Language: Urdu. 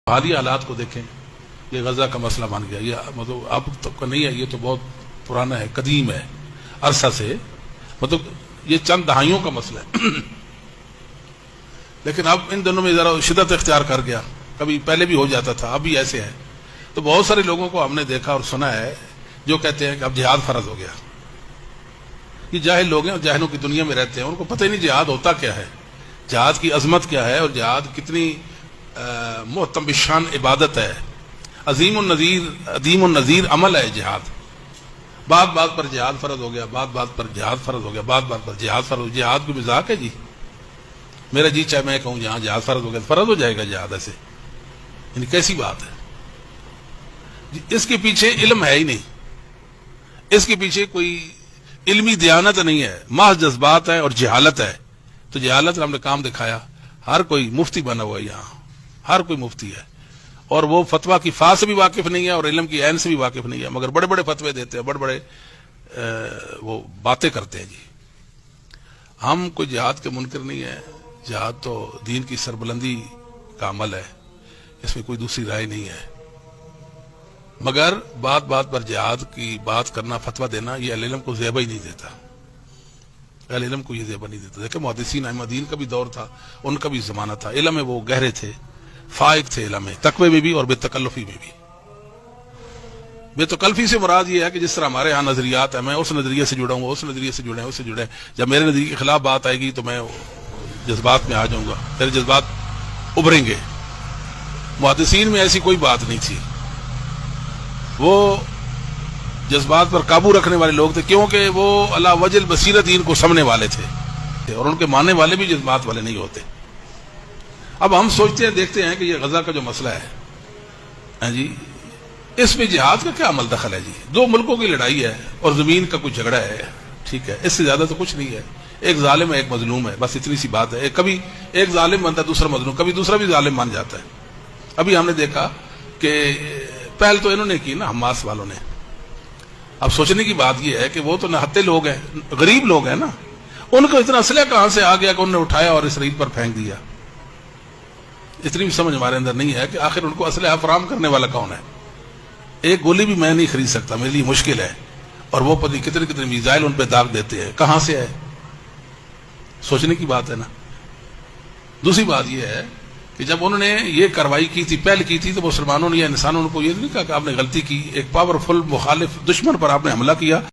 حالیہ حالات کو دیکھیں، یہ غزہ کا مسئلہ بن گیا، یہ مطلب اب تک کا نہیں ہے، یہ تو بہت پرانا ہے، قدیم ہے، عرصہ سے، مطلب یہ چند دہائیوں کا مسئلہ ہے لیکن اب ان دنوں میں ذرا شدت اختیار کر گیا، کبھی پہلے بھی ہو جاتا تھا، اب بھی ایسے ہے۔ تو بہت سارے لوگوں کو ہم نے دیکھا اور سنا ہے جو کہتے ہیں کہ اب جہاد فرض ہو گیا۔ یہ جاہل لوگ ہیں اور جاہلوں کی دنیا میں رہتے ہیں، ان کو پتہ ہی نہیں جہاد ہوتا کیا ہے، جہاد کی عظمت کیا ہے، اور جہاد کتنی محتم بشان عبادت ہے، عظیم النظیر عمل ہے جہاد۔ بات بات پر جہاد فرض ہو گیا، بات بات پر جہاد فرض ہو گیا، بات بات پر جہاد فرض ہو گیا۔ جہاد کوئی مذاق ہے جی؟ میرا جی چاہے میں کہوں جہاں جہاد فرض ہو گیا فرض ہو جائے گا جہاد، ایسے یعنی کیسی بات ہے جی؟ اس کے پیچھے علم ہے ہی نہیں، اس کے پیچھے کوئی علمی دیانت نہیں ہے، محض جذبات ہے اور جہالت ہے۔ تو جہالت ہم نے کام دکھایا، ہر کوئی مفتی بنا ہوا ہے یہاں، ہر کوئی مفتی ہے، اور وہ فتویٰ کی فا سے بھی واقف نہیں ہے اور علم کی عین سے بھی واقف نہیں ہے، مگر بڑے بڑے فتوے دیتے ہیں، بڑے بڑے وہ باتیں کرتے ہیں جی۔ ہم کوئی جہاد کے منکر نہیں ہے، جہاد تو دین کی سربلندی کا عمل ہے، اس میں کوئی دوسری رائے نہیں ہے، مگر بات بات پر جہاد کی بات کرنا، فتویٰ دینا، یہ اہل علم کو زیبہ ہی نہیں دیتا، اہل علم کو یہ زیبہ نہیں دیتا۔ دیکھیں محدثین ائمہ دین کا بھی دور تھا، ان کا بھی زمانہ تھا، علم میں وہ گہرے تھے، فائق تھے علم میں، تقوی میں بھی اور بے تکلفی میں بھی۔ بے تکلفی سے مراد یہ ہے کہ جس طرح ہمارے ہاں نظریات ہیں، میں اس نظریے سے جڑا ہوں، اس نظریے سے جڑے ہیں، اس سے جڑے ہیں، جب میرے نظریے کے خلاف بات آئے گی تو میں جذبات میں آ جاؤں گا، میرے جذبات ابھریں گے۔ محدثین میں ایسی کوئی بات نہیں تھی، وہ جذبات پر قابو رکھنے والے لوگ تھے، کیونکہ وہ علی وجہ البصیرۃ دین کو سمجھنے والے تھے، اور ان کے ماننے والے بھی جذبات والے نہیں ہوتے۔ اب ہم سوچتے ہیں، دیکھتے ہیں کہ یہ غزہ کا جو مسئلہ ہے ہاں جی، اس میں جہاد کا کیا عمل دخل ہے جی؟ دو ملکوں کی لڑائی ہے اور زمین کا کوئی جھگڑا ہے، ٹھیک ہے، اس سے زیادہ تو کچھ نہیں ہے، ایک ظالم ہے ایک مظلوم ہے، بس اتنی سی بات ہے۔ کبھی ایک ظالم بنتا ہے دوسرا مظلوم، کبھی دوسرا بھی ظالم بن جاتا ہے۔ ابھی ہم نے دیکھا کہ پہل تو انہوں نے کی نا، حماس والوں نے۔ اب سوچنے کی بات یہ ہے کہ وہ تو نہتے لوگ ہیں، غریب لوگ ہیں نا، ان کو اتنا اسلحہ کہاں سے آ گیا کہ انہوں نے اٹھایا اور اسرائیل پر پھینک دیا؟ اتنی بھی سمجھ ہمارے اندر نہیں ہے کہ آخر ان کو اسلحہ فراہم کرنے والا کون ہے؟ ایک گولی بھی میں نہیں خرید سکتا، میرے لیے مشکل ہے، اور وہ پتہ کتنے کتنے میزائل ان پہ داغ دیتے ہیں، کہاں سے ہے؟ سوچنے کی بات ہے نا۔ دوسری بات یہ ہے کہ جب انہوں نے یہ کارروائی کی تھی، پہل کی تھی، تو مسلمانوں نے یا انسانوں کو یہ نہیں کہا کہ آپ نے غلطی کی، ایک پاورفل مخالف دشمن پر آپ نے حملہ کیا۔